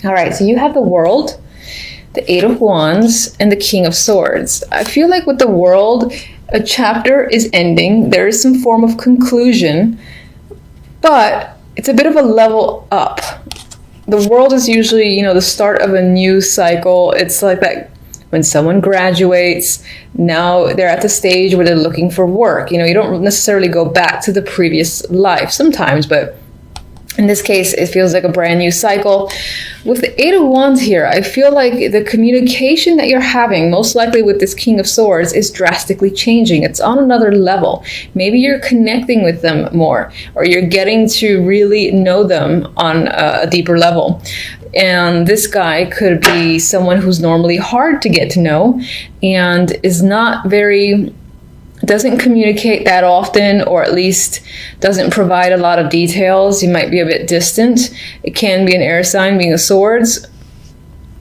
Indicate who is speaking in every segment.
Speaker 1: All right, so you have the World, the Eight of Wands, and the King of Swords. I feel like with the World, a chapter is ending. There is some form of conclusion, but it's a bit of a level up. The World is usually, the start of a new cycle. It's like that when someone graduates, now they're at the stage where they're looking for work. You don't necessarily go back to the previous life sometimes, but in this case, it feels like a brand new cycle. With the Eight of Wands here, I feel like the communication that you're having, most likely with this King of Swords, is drastically changing. It's on another level. Maybe you're connecting with them more, or you're getting to really know them on a deeper level. And this guy could be someone who's normally hard to get to know and is not doesn't communicate that often, or at least doesn't provide a lot of details. He might be a bit distant. It can be an air sign, being a swords.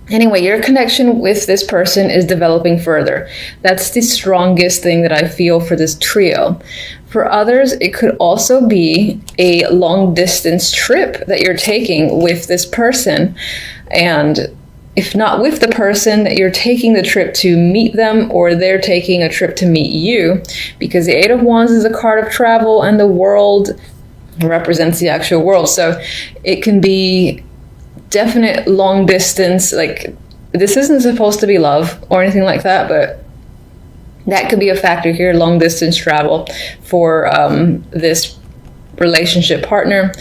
Speaker 1: Anyway, your connection with this person is developing further. That's the strongest thing that I feel for this trio. For others, it could also be a long distance trip that you're taking with this person. And if not with the person, that you're taking the trip to meet them, or they're taking a trip to meet you, because the Eight of Wands is a card of travel and the World represents the actual world. So it can be definite long distance. Like, this isn't supposed to be love or anything like that, but that could be a factor here, long distance travel for this relationship partner.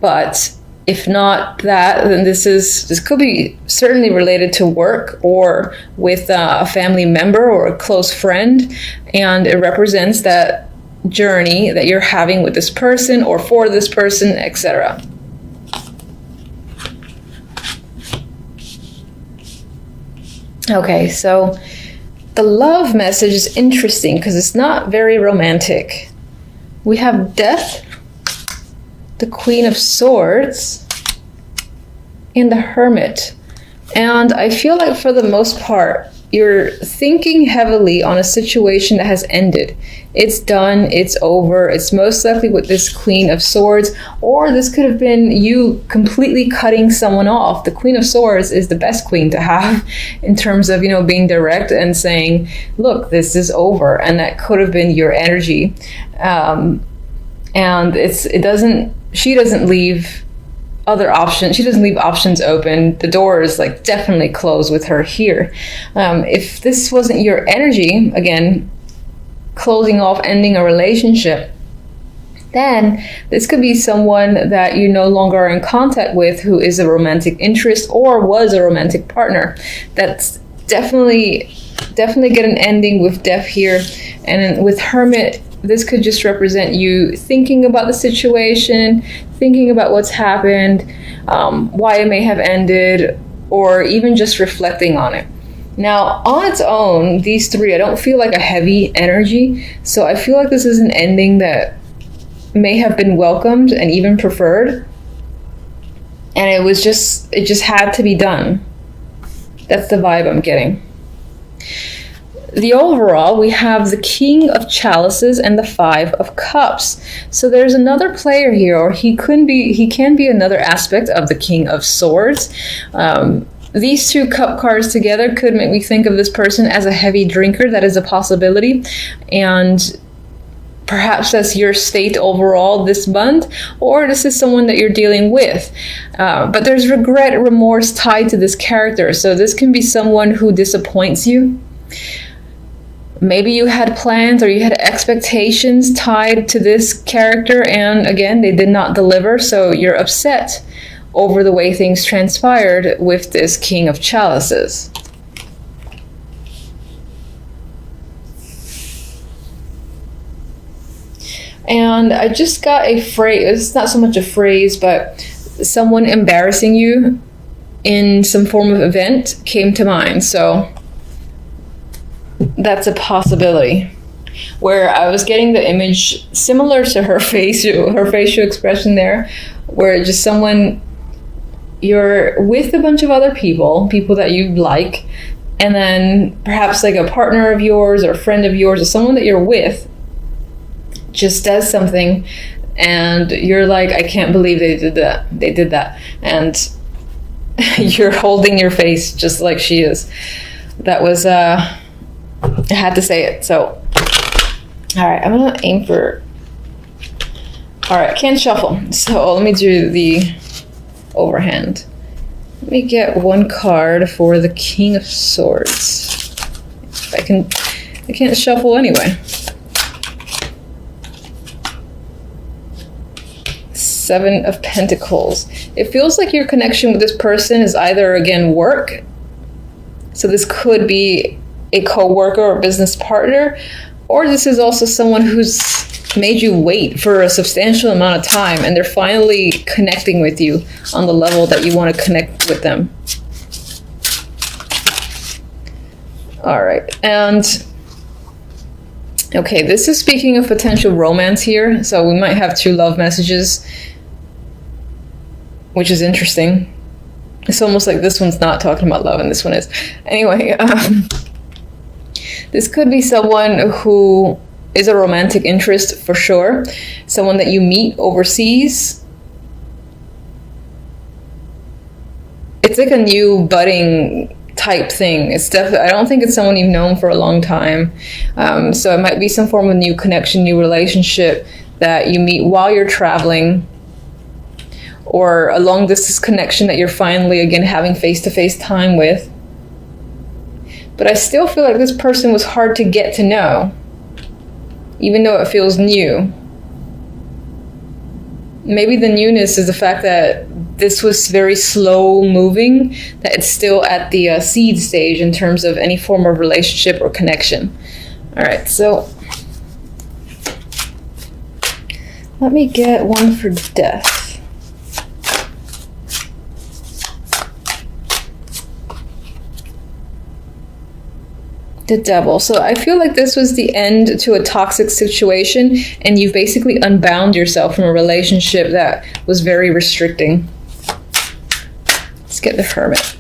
Speaker 1: But if not that, then this could be certainly related to work or with a family member or a close friend, and it represents that journey that you're having with this person or for this person, etc. Okay, so the love message is interesting because it's not very romantic. We have Death, the Queen of Swords, and the Hermit. And I feel like for the most part, you're thinking heavily on a situation that has ended. It's done, it's over. It's most likely with this Queen of Swords, or this could have been you completely cutting someone off. The Queen of Swords is the best queen to have in terms of, being direct and saying, look, this is over. And that could have been your energy. And she doesn't leave other options. She doesn't leave options open. The door is definitely closed with her here. If this wasn't your energy, again, closing off, ending a relationship, then this could be someone that you no longer are in contact with, who is a romantic interest or was a romantic partner. That's definitely get an ending with Death here. And then with Hermit, this could just represent you thinking about the situation, thinking about what's happened, why it may have ended, or even just reflecting on it. Now, on its own, these three, I don't feel like a heavy energy. So I feel like this is an ending that may have been welcomed and even preferred. And it just had to be done. That's the vibe I'm getting. The overall, we have the King of Chalices and the Five of Cups. So there's another player here, or he can be another aspect of the King of Swords. These two cup cards together could make me think of this person as a heavy drinker. That is a possibility. And perhaps that's your state overall this month, or this is someone that you're dealing with. But there's regret, remorse tied to this character. So this can be someone who disappoints you. Maybe you had plans or you had expectations tied to this character, and again, they did not deliver, so you're upset over the way things transpired with this King of Chalices. And I just got a phrase, it's not so much a phrase, but someone embarrassing you in some form of event came to mind. So that's a possibility. Where I was getting the image similar to her facial expression there, where just someone, you're with a bunch of other people that you like, and then perhaps like a partner of yours or a friend of yours or someone that you're with just does something and you're like, I can't believe they did that. And You're holding your face just like she is. That was, I had to say it. So, all right, I'm gonna aim for, all right, can't shuffle. So let me do the overhand. Let me get one card for the King of Swords. If I can't shuffle anyway. Seven of Pentacles. It feels like your connection with this person is either, again, work. So this could be a co-worker or business partner, or this is also someone who's made you wait for a substantial amount of time and they're finally connecting with you on the level that you want to connect with them. All right, and okay, this is speaking of potential romance here, so we might have 2 love messages, which is interesting. It's almost like this one's not talking about love and this one is. Anyway, this could be someone who is a romantic interest for sure. Someone that you meet overseas. It's like a new budding type thing. It's definitely, I don't think it's someone you've known for a long time. So it might be some form of new connection, new relationship that you meet while you're traveling, or a long distance connection that you're finally, again, having face-to-face time with. But I still feel like this person was hard to get to know, even though it feels new. Maybe the newness is the fact that this was very slow moving, that it's still at the seed stage in terms of any form of relationship or connection. All right, so let me get one for Death. The Devil. So I feel like this was the end to a toxic situation, and you've basically unbound yourself from a relationship that was very restricting. Let's get the Hermit.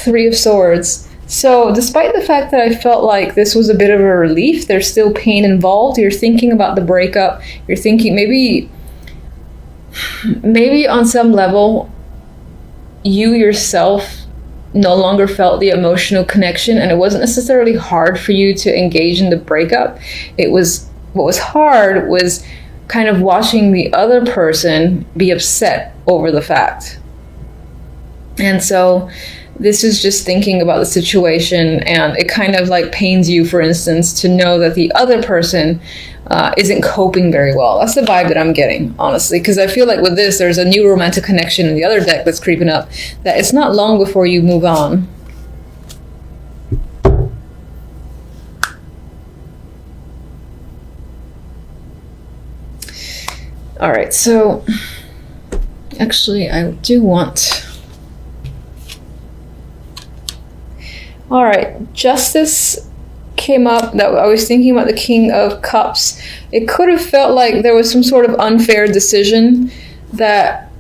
Speaker 1: Three of Swords. So despite the fact that I felt like this was a bit of a relief, there's still pain involved. You're thinking about the breakup. You're thinking maybe on some level you yourself no longer felt the emotional connection, and it wasn't necessarily hard for you to engage in the breakup. What was hard was kind of watching the other person be upset over the fact. And so this is just thinking about the situation, and it kind of like pains you, for instance, to know that the other person isn't coping very well. That's the vibe that I'm getting, honestly, because I feel like with this, there's a new romantic connection in the other deck that's creeping up, that it's not long before you move on. All right, so actually I do want... All right, Justice came up. That I was thinking about the King of Cups. It could have felt like there was some sort of unfair decision that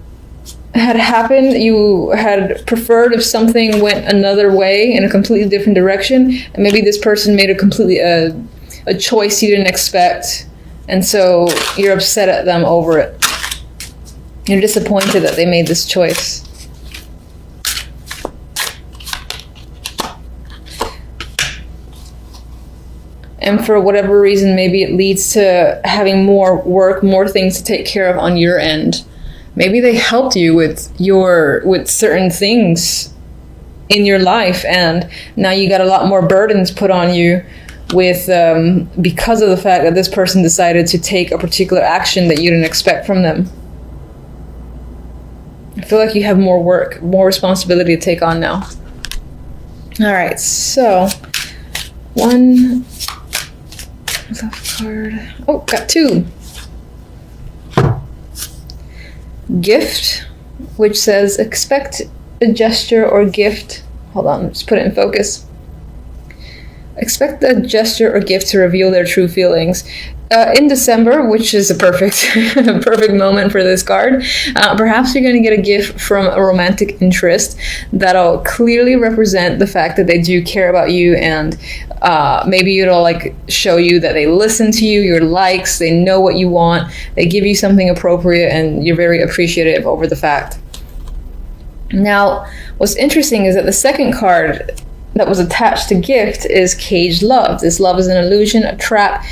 Speaker 1: had happened. You had preferred if something went another way in a completely different direction, and maybe this person made a choice you didn't expect, and so you're upset at them over it. You're disappointed that they made this choice. And for whatever reason, maybe it leads to having more work, more things to take care of on your end. Maybe they helped you with certain things in your life, and now you got a lot more burdens put on you with because of the fact that this person decided to take a particular action that you didn't expect from them. I feel like you have more work, more responsibility to take on now. All right, so one left card. Oh, got two. Gift, which says expect a gesture or gift. Hold on, let's put it in focus. Expect a gesture or gift to reveal their true feelings. in December, which is a perfect perfect moment for this card, perhaps you're going to get a gift from a romantic interest that'll clearly represent the fact that they do care about you, and maybe it'll like show you that they listen to you, your likes, they know what you want, they give you something appropriate, and you're very appreciative over the fact. Now, what's interesting is that the second card that was attached to gift is caged love. This love is an illusion, a trap.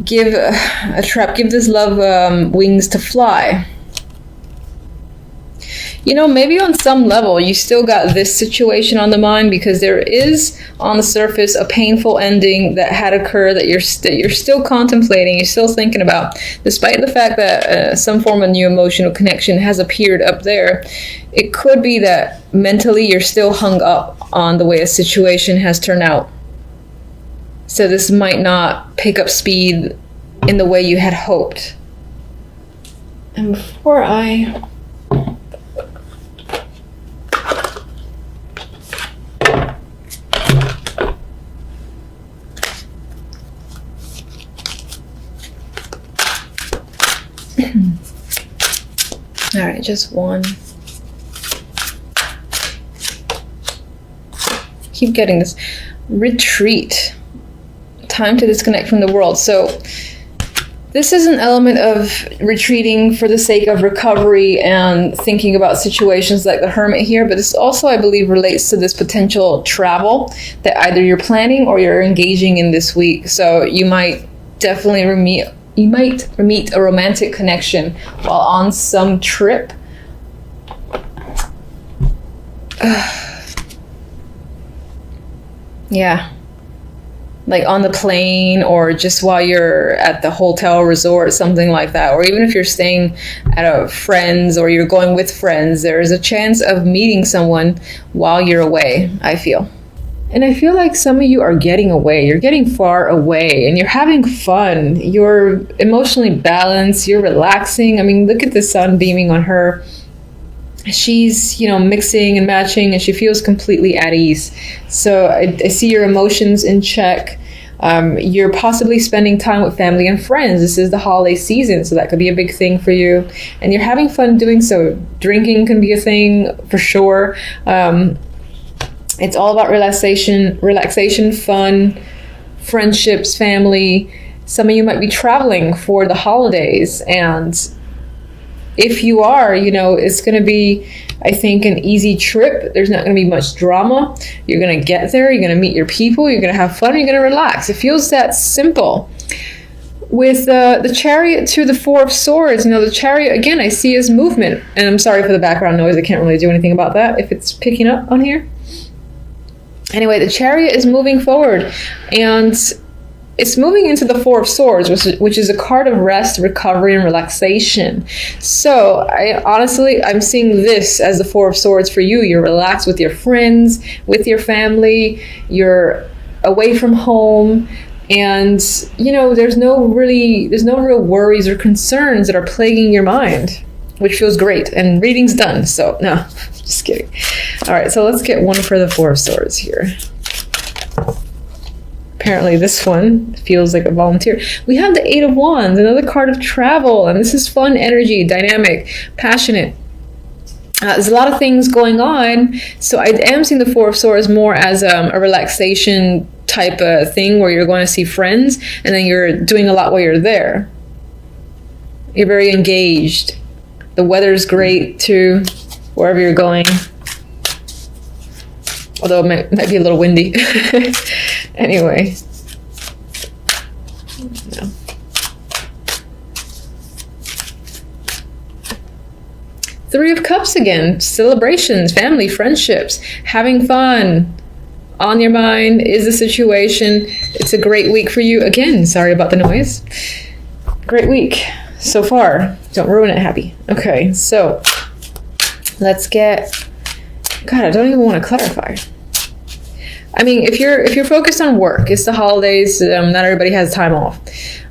Speaker 1: Give this love wings to fly. You know, maybe on some level you still got this situation on the mind, because there is on the surface a painful ending that had occurred that you're still contemplating, you're still thinking about, despite the fact that some form of new emotional connection has appeared up there. It could be that mentally you're still hung up on the way a situation has turned out. So this might not pick up speed in the way you had hoped. And before I... All right, just one. Keep getting this. Retreat. Time to disconnect from the world. So this is an element of retreating for the sake of recovery and thinking about situations like the Hermit here, but this also, I believe, relates to this potential travel that either you're planning or you're engaging in this week. So you might definitely meet a romantic connection while on some trip. Yeah. Like on the plane, or just while you're at the hotel resort, something like that. Or even if you're staying at a friend's or you're going with friends, there is a chance of meeting someone while you're away, I feel. And I feel like some of you are getting away. You're getting far away and you're having fun. You're emotionally balanced. You're relaxing. I mean, look at the sun beaming on her. She's, mixing and matching, and she feels completely at ease. So I see your emotions in check. You're possibly spending time with family and friends. This is the holiday season, so that could be a big thing for you. And you're having fun doing so. Drinking can be a thing for sure. It's all about relaxation, fun, friendships, family. Some of you might be traveling for the holidays, and if you are, it's going to be, I think, an easy trip. There's not going to be much drama. You're going to get there. You're going to meet your people. You're going to have fun. You're going to relax. It feels that simple. With the Chariot to the Four of Swords, the Chariot, again, I see as movement. And I'm sorry for the background noise. I can't really do anything about that if it's picking up on here. Anyway, the Chariot is moving forward. And it's moving into the Four of Swords, which is a card of rest, recovery, and relaxation. So I'm seeing this as the Four of Swords for you. You're relaxed with your friends, with your family. You're away from home, and there's no real worries or concerns that are plaguing your mind, which feels great. And reading's done. So no, just kidding. All right, so let's get one for the Four of Swords here. Apparently this one feels like a volunteer. We have the Eight of Wands, another card of travel, and this is fun energy, dynamic, passionate. There's a lot of things going on, so I am seeing the Four of Swords more as a relaxation type of thing where you're going to see friends, and then you're doing a lot while you're there. You're very engaged. The weather's great too, wherever you're going. Although it might be a little windy. Anyway. No. Three of Cups again. Celebrations, family, friendships, having fun. On your mind is the situation. It's a great week for you. Again, sorry about the noise. Great week so far. Don't ruin it, happy. Okay, so let's get... God, I don't even want to clarify. I mean, if you're focused on work, it's the holidays. Not everybody has time off.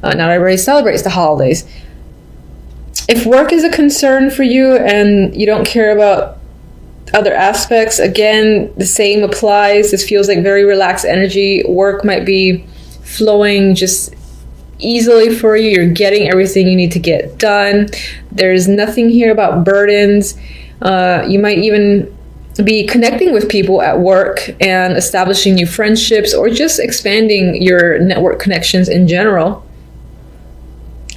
Speaker 1: Not everybody celebrates the holidays. If work is a concern for you and you don't care about other aspects, again, the same applies. This feels like very relaxed energy. Work might be flowing just easily for you. You're getting everything you need to get done. There's nothing here about burdens. You might even be connecting with people at work and establishing new friendships, or just expanding your network connections in general.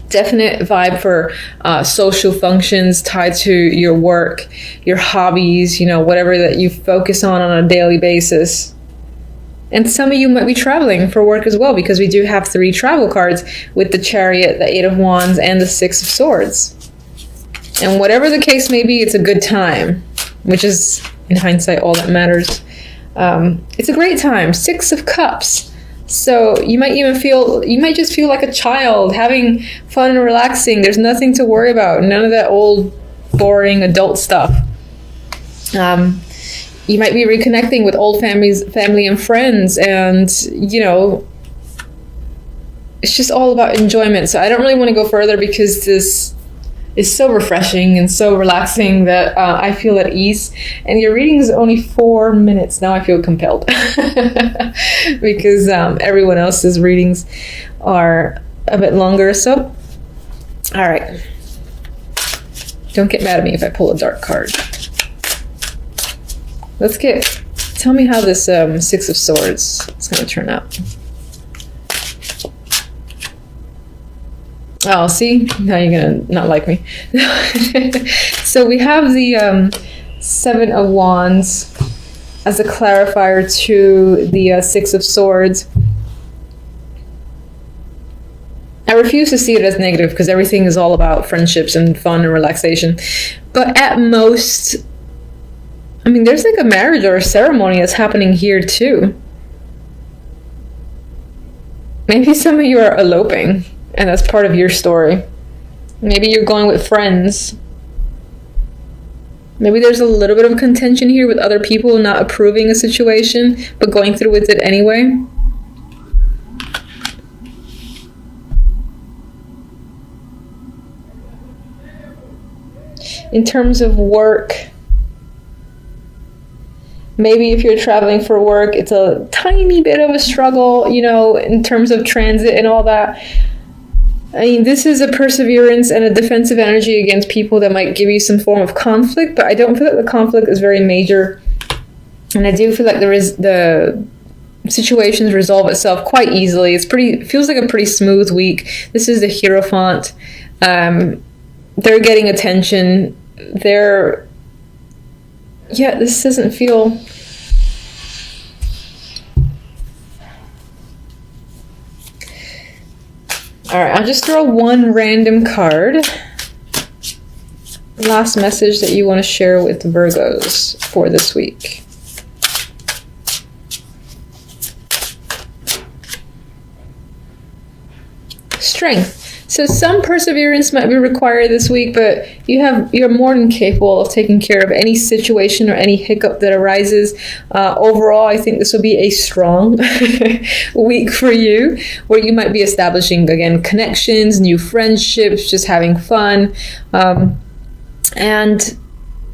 Speaker 1: Definite vibe for social functions tied to your work, your hobbies, whatever that you focus on a daily basis. And some of you might be traveling for work as well, because we do have 3 travel cards with the Chariot, the 8 of Wands, and the 6 of Swords. And whatever the case may be, it's a good time, which is, in hindsight, all that matters. It's a great time. 6 of Cups. So you might just feel like a child, having fun and relaxing. There's nothing to worry about. None of that old, boring adult stuff. You might be reconnecting with old family and friends, and, it's just all about enjoyment. So I don't really want to go further, because this is so refreshing and so relaxing that I feel at ease. And your reading is only 4 minutes. Now I feel compelled because everyone else's readings are a bit longer. So, all right. Don't get mad at me if I pull a dark card. Tell me how this 6 of Swords is going to turn out. Oh, see? Now you're going to not like me. So we have the 7 of Wands as a clarifier to the 6 of Swords. I refuse to see it as negative, because everything is all about friendships and fun and relaxation. But at most, there's like a marriage or a ceremony that's happening here too. Maybe some of you are eloping, and that's part of your story. Maybe you're going with friends. Maybe there's a little bit of contention here with other people not approving a situation, but going through with it anyway. In terms of work, maybe if you're traveling for work, it's a tiny bit of a struggle, in terms of transit and all that. This is a perseverance and a defensive energy against people that might give you some form of conflict, but I don't feel like the conflict is very major. And I do feel like the situations resolve itself quite easily. It feels like a pretty smooth week. This is the Hierophant. They're getting attention. This doesn't feel... All right, I'll just throw one random card. Last message that you want to share with Virgos for this week. Strength. So some perseverance might be required this week, but you're more than capable of taking care of any situation or any hiccup that arises. Overall, I think this will be a strong week for you, where you might be establishing, again, connections, new friendships, just having fun. And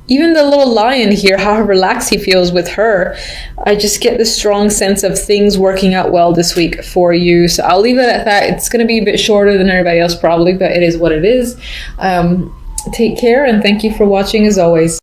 Speaker 1: even the little lion here, how relaxed he feels with her, I just get this strong sense of things working out well this week for you. So I'll leave it at that. It's going to be a bit shorter than everybody else probably, but it is what it is. Take care, and thank you for watching as always.